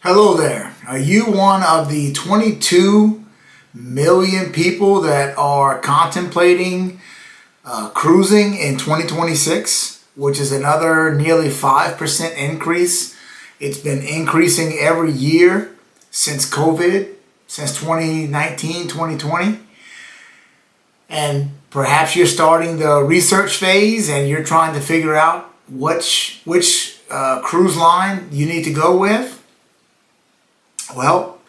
Hello there. Are you one of the 22 million people that are contemplating cruising in 2026, which is another nearly 5% increase? It's been increasing every year since COVID, since 2019, 2020. And perhaps you're starting the research phase and you're trying to figure out which cruise line you need to go with. Well,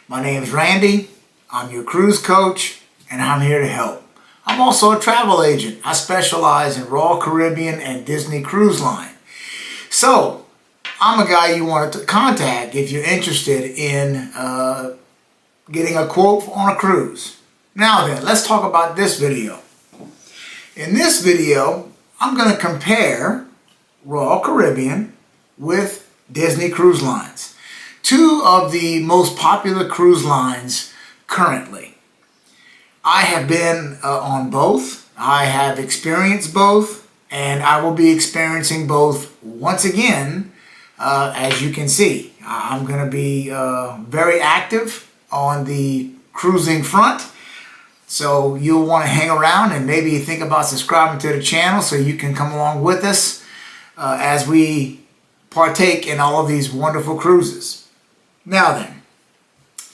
my name is Randy. I'm your cruise coach, and I'm here to help. I'm also a travel agent. I specialize in Royal Caribbean and Disney Cruise Line. So, I'm a guy you want to contact if you're interested in getting a quote on a cruise. Now then, let's talk about this video. In this video, I'm going to compare Royal Caribbean with Disney Cruise Lines. Two of the most popular cruise lines currently. I have been on both. I have experienced both, and I will be experiencing both once again. As you can see, I'm going to be very active on the cruising front. So you'll want to hang around and maybe think about subscribing to the channel so you can come along with us as we partake in all of these wonderful cruises. Now then,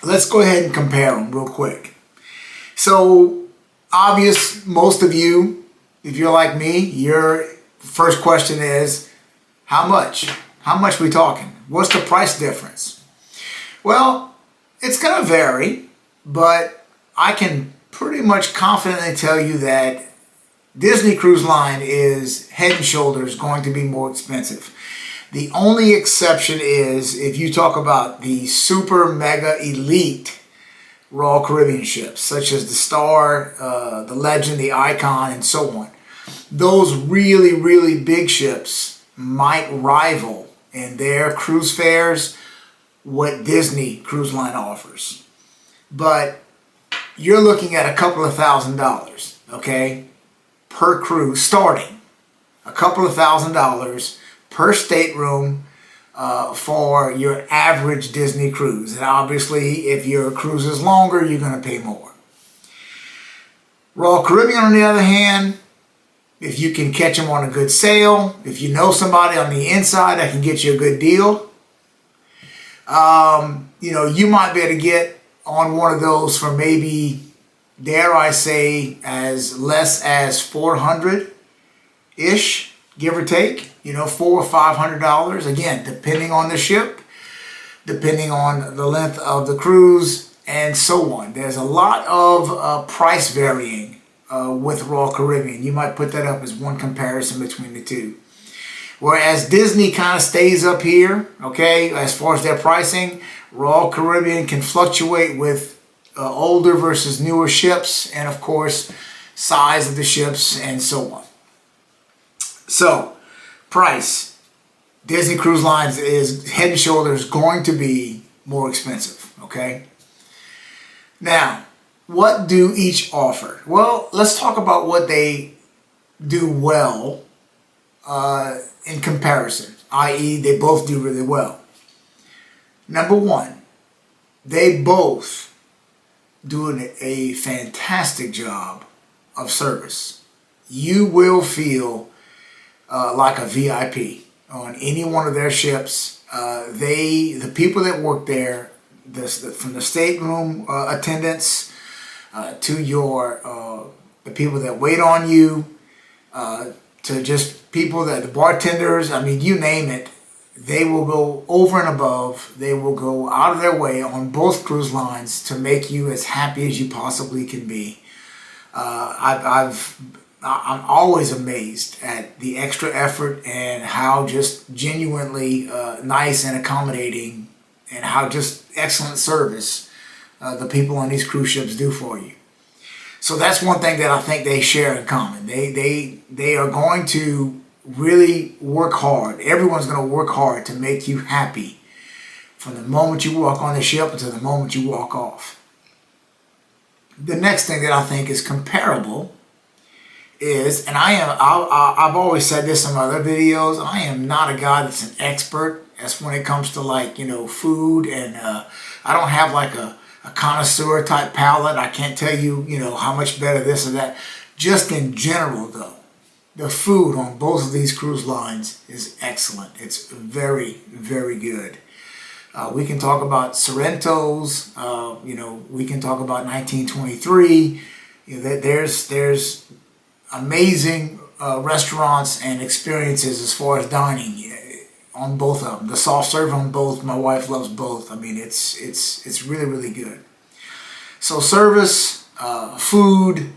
let's go ahead and compare them real quick. So, obvious, most of you, if you're like me, your first question is, how much? How much we talking? What's the price difference? Well, it's going to vary, but I can pretty much confidently tell you that Disney Cruise Line is head and shoulders going to be more expensive. The only exception is if you talk about the super mega elite Royal Caribbean ships, such as the Star, the Legend, the Icon, and so on. Those really, really big ships might rival in their cruise fares what Disney Cruise Line offers. But you're looking at a couple of $1,000s, okay, per cruise, starting a couple of $1,000s per stateroom for your average Disney cruise. And obviously, if your cruise is longer, you're going to pay more. Royal Caribbean, on the other hand, if you can catch them on a good sale, if you know somebody on the inside that can get you a good deal, you might be able to get on one of those for maybe, dare I say, as less as $400-ish, give or take. $400 or $500, again, depending on the ship, depending on the length of the cruise, and so on. There's a lot of price varying with Royal Caribbean. You might put that up as one comparison between the two. Whereas Disney kind of stays up here, okay, as far as their pricing, Royal Caribbean can fluctuate with older versus newer ships, and of course, size of the ships, and so on. So, price. Disney Cruise Lines is head and shoulders going to be more expensive, okay? Now, what do each offer? Well, let's talk about what they do well in comparison, i.e. they both do really well. Number one, they both do a fantastic job of service. You will feel like a VIP on any one of their ships. The people that work there, from the stateroom attendants to the people that wait on you, to just people the bartenders, I mean, you name it, they will go over and above. They will go out of their way on both cruise lines to make you as happy as you possibly can be. I'm always amazed at the extra effort and how just genuinely nice and accommodating and how just excellent service the people on these cruise ships do for you. So that's one thing that I think they share in common. They are going to really work hard. Everyone's going to work hard to make you happy from the moment you walk on the ship until the moment you walk off. The next thing that I think is comparable is, and I've always said this in my other videos, I am not a guy that's an expert That's when it comes to like, food, and I don't have like a connoisseur type palate. I can't tell you, how much better this or that. Just in general though, the food on both of these cruise lines is excellent. It's very, very good. We can talk about Sorrento's, we can talk about 1923. There's amazing restaurants and experiences as far as dining on both of them. The soft serve on both, my wife loves both. I mean, it's really, really good. So service, food,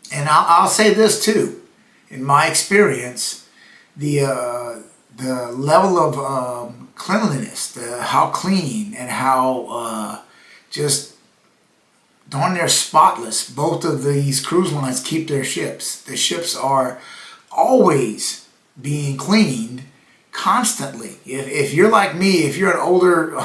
and I'll say this too. In my experience, the level of cleanliness, how clean and how just darn near spotless both of these cruise lines keep their ships. The ships are always being cleaned constantly. If you're like me, if you're an older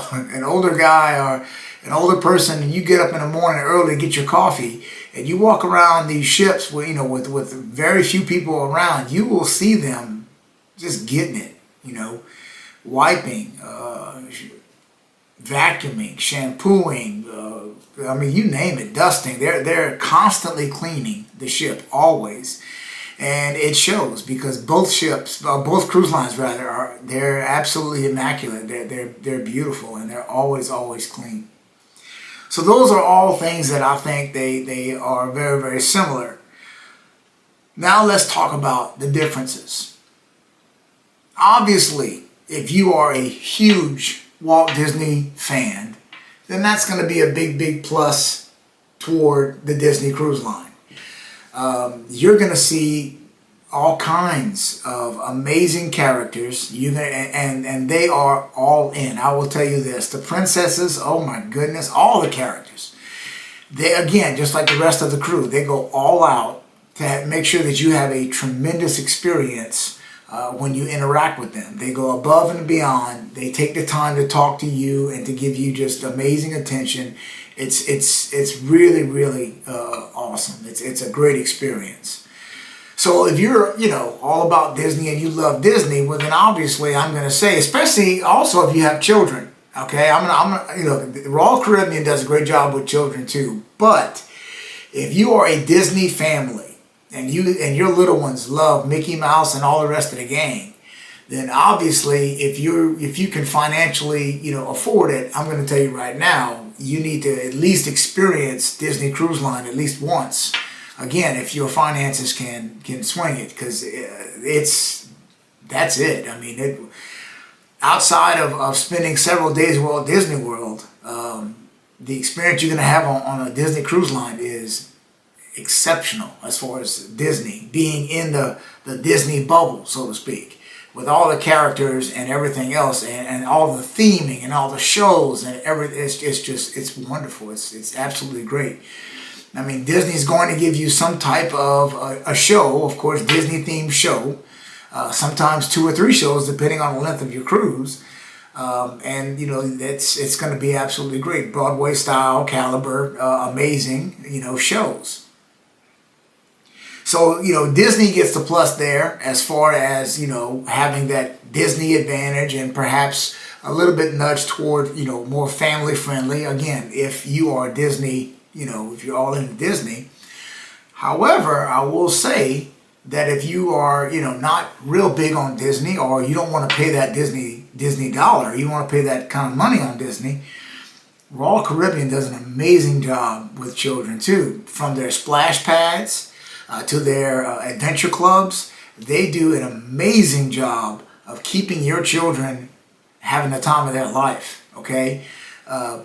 guy or an older person, and you get up in the morning early to get your coffee, and you walk around these ships with very few people around, you will see them just getting it, wiping, vacuuming, shampooing, you name it, dusting. They're constantly cleaning the ship, always. And it shows, because both cruise lines rather, they're absolutely immaculate. They're beautiful, and they're always clean. So those are all things that I think they are very, very similar. Now let's talk about the differences. Obviously, if you are a huge Walt Disney fan, then that's going to be a big, big plus toward the Disney Cruise Line. You're going to see all kinds of amazing characters. And they are all in. I will tell you this: the princesses, oh my goodness, all the characters. They, again, just like the rest of the crew, they go all out to make sure that you have a tremendous experience when you interact with them. They go above and beyond. They take the time to talk to you and to give you just amazing attention. It's really, really awesome. It's a great experience. So if you're, all about Disney and you love Disney, well then obviously I'm going to say, especially also if you have children, okay? The Royal Caribbean does a great job with children too. But if you are a Disney family and your little ones love Mickey Mouse and all the rest of the gang, then obviously if you can financially, afford it, I'm going to tell you right now, you need to at least experience Disney Cruise Line at least once. Again, if your finances can swing it, because that's it. I mean, outside of spending several days at Walt Disney World, the experience you're going to have on a Disney Cruise Line is exceptional as far as Disney, being in the Disney bubble, so to speak, with all the characters and everything else, and all the theming and all the shows and everything. It's wonderful. It's absolutely great. I mean, Disney's going to give you some type of a show, of course, Disney-themed show, sometimes 2 or 3 shows, depending on the length of your cruise. It's going to be absolutely great. Broadway style, caliber, amazing, shows. So, Disney gets the plus there as far as, having that Disney advantage, and perhaps a little bit nudged toward, more family friendly. Again, if you are Disney, if you're all into Disney. However, I will say that if you are, not real big on Disney, or you don't want to pay that Disney dollar, you want to pay that kind of money on Disney, Royal Caribbean does an amazing job with children too. From their splash pads to their adventure clubs, they do an amazing job of keeping your children having the time of their life, okay?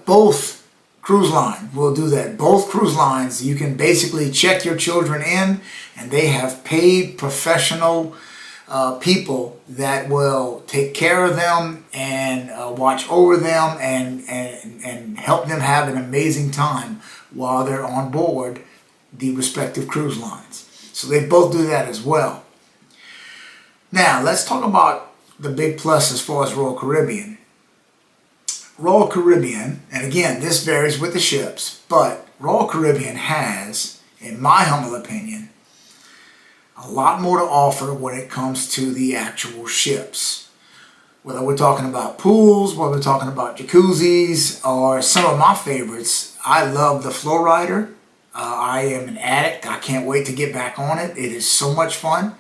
Both cruise line will do that. Both cruise lines, you can basically check your children in, and they have paid professional people that will take care of them and watch over them and help them have an amazing time while they're on board the respective cruise lines. So they both do that as well. Now, let's talk about the big plus as far as Royal Caribbean. Royal Caribbean, and again, this varies with the ships, but Royal Caribbean has, in my humble opinion, a lot more to offer when it comes to the actual ships. Whether we're talking about pools, whether we're talking about jacuzzis, or some of my favorites. I love the Flow Rider. I am an addict. I can't wait to get back on it. It is so much fun.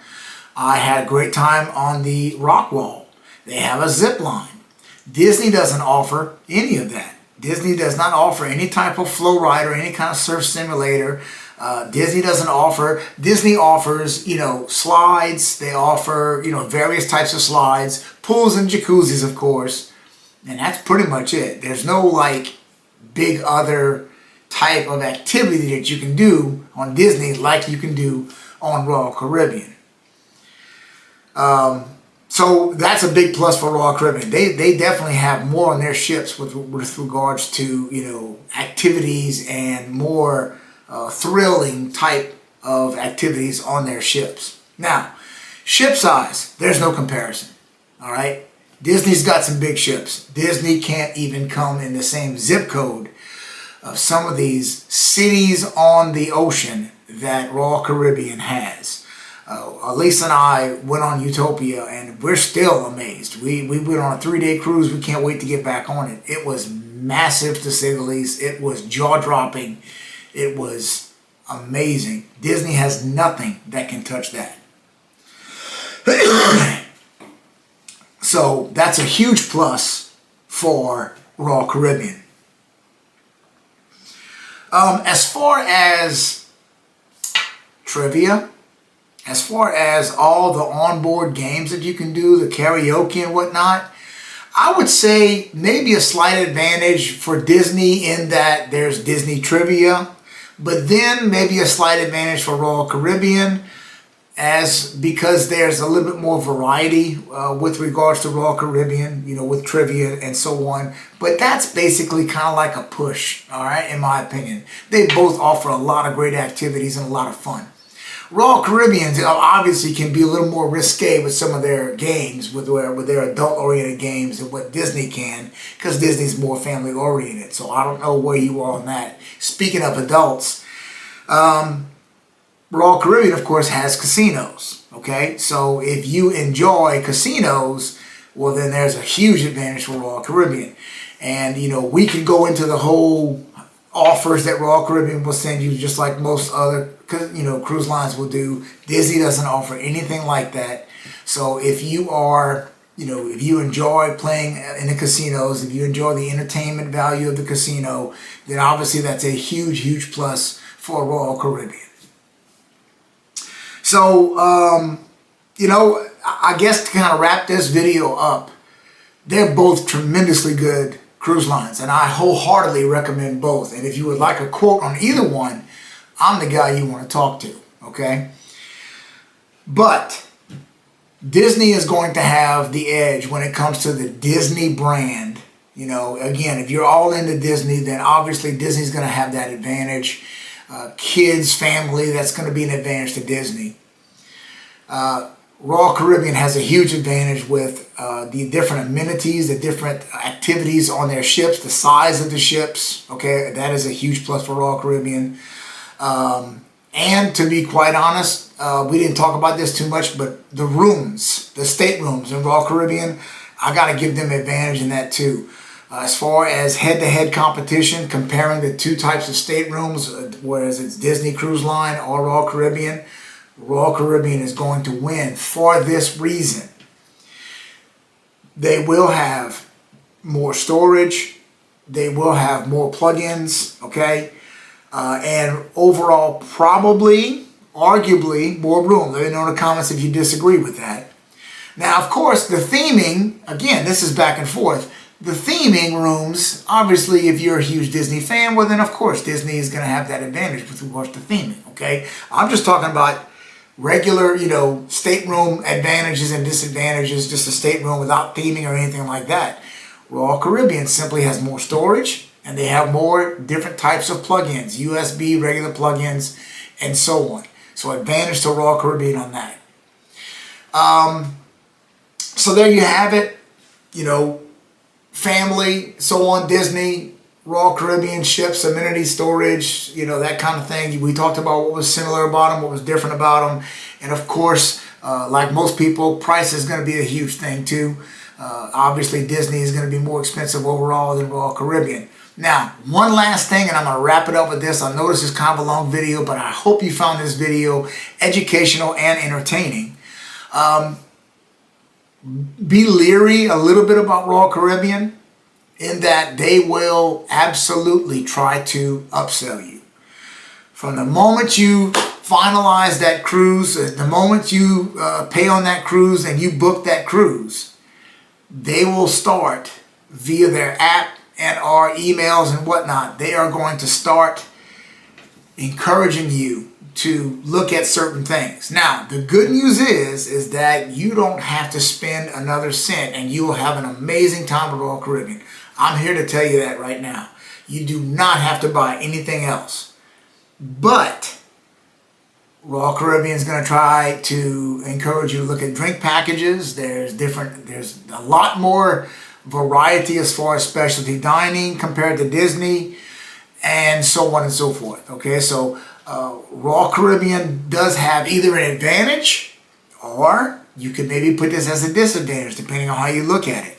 I had a great time on the rock wall. They have a zip line. Disney doesn't offer any of that. Disney does not offer any type of flow rider, any kind of surf simulator. Disney doesn't offer. Disney offers, slides. They offer, various types of slides, pools and jacuzzis, of course. And that's pretty much it. There's no like big other type of activity that you can do on Disney like you can do on Royal Caribbean. So that's a big plus for Royal Caribbean. They definitely have more on their ships with regards to activities and more thrilling type of activities on their ships. Now, ship size, there's no comparison. All right, Disney's got some big ships. Disney can't even come in the same zip code of some of these cities on the ocean that Royal Caribbean has. Lisa and I went on Utopia, and we're still amazed. We went on a 3-day cruise. We can't wait to get back on it. It was massive, to say the least. It was jaw-dropping. It was amazing. Disney has nothing that can touch that. So that's a huge plus for Royal Caribbean. As far as trivia, as far as all the onboard games that you can do, the karaoke and whatnot, I would say maybe a slight advantage for Disney in that there's Disney trivia, but then maybe a slight advantage for Royal Caribbean because there's a little bit more variety with regards to Royal Caribbean, with trivia and so on. But that's basically kind of like a push, all right, in my opinion. They both offer a lot of great activities and a lot of fun. Royal Caribbean obviously can be a little more risque with some of their games, with their adult-oriented games than what Disney can, because Disney's more family-oriented. So I don't know where you are on that. Speaking of adults, Royal Caribbean, of course, has casinos. Okay, so if you enjoy casinos, well, then there's a huge advantage for Royal Caribbean. And we can go into the whole offers that Royal Caribbean will send you, just like most other cruise lines will do. Disney doesn't offer anything like that. So if you are, if you enjoy playing in the casinos, if you enjoy the entertainment value of the casino, then obviously that's a huge, huge plus for Royal Caribbean. So, I guess to kind of wrap this video up, they're both tremendously good cruise lines, and I wholeheartedly recommend both. And if you would like a quote on either one, I'm the guy you want to talk to, okay? But Disney is going to have the edge when it comes to the Disney brand. Again, if you're all into Disney, then obviously Disney's going to have that advantage. Kids, family, that's going to be an advantage to Disney. Royal Caribbean has a huge advantage with the different amenities, the different activities on their ships, the size of the ships. Okay, that is a huge plus for Royal Caribbean. And to be quite honest, we didn't talk about this too much, but the rooms, the staterooms in Royal Caribbean, I got to give them advantage in that too. As far as head-to-head competition, comparing the two types of staterooms, whereas it's Disney Cruise Line or Royal Caribbean is going to win for this reason. They will have more storage. They will have more plugins, okay? And overall, probably, arguably, more room. Let me know in the comments if you disagree with that. Now, of course, the theming, again, this is back and forth. The theming rooms, obviously, if you're a huge Disney fan, well, then, of course, Disney is going to have that advantage with regards to theming, okay? I'm just talking about regular, stateroom advantages and disadvantages, just a stateroom without theming or anything like that. Royal Caribbean simply has more storage, and they have more different types of plugins, USB, regular plugins, and so on. So advantage to Royal Caribbean on that. So there you have it. Family, so on, Disney, Royal Caribbean ships, amenity storage, that kind of thing. We talked about what was similar about them, what was different about them. And of course, like most people, price is going to be a huge thing too. Obviously, Disney is going to be more expensive overall than Royal Caribbean. Now, one last thing, and I'm going to wrap it up with this. I know this is kind of a long video, but I hope you found this video educational and entertaining. Be leery a little bit about Royal Caribbean in that they will absolutely try to upsell you. From the moment you finalize that cruise, the moment you pay on that cruise and you book that cruise, they will start via their app and our emails and whatnot. They are going to start encouraging you to look at certain things. Now, the good news is that you don't have to spend another cent and you will have an amazing time at Royal Caribbean. I'm here to tell you that right now. You do not have to buy anything else. But Royal Caribbean is going to try to encourage you to look at drink packages. There's a lot more variety as far as specialty dining compared to Disney, and so on and so forth. Okay, so Royal Caribbean does have either an advantage, or you could maybe put this as a disadvantage, depending on how you look at it.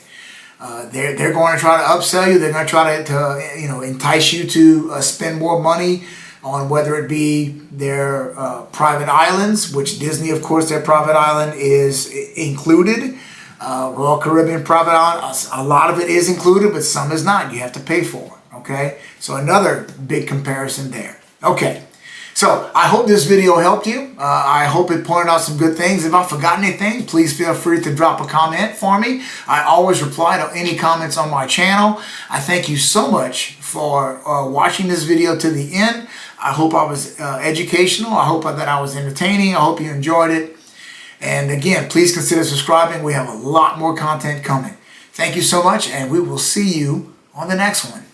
They're going to try to upsell you. They're going to try to entice you to spend more money on whether it be their private islands, which Disney, of course, their private island is included. Royal Caribbean private island, a lot of it is included, but some is not. You have to pay for it, okay? So another big comparison there. Okay, so I hope this video helped you. I hope it pointed out some good things. If I forgot anything, please feel free to drop a comment for me. I always reply to any comments on my channel. I thank you so much for watching this video to the end. I hope I was educational. I hope that I was entertaining. I hope you enjoyed it. And again, please consider subscribing. We have a lot more content coming. Thank you so much, and we will see you on the next one.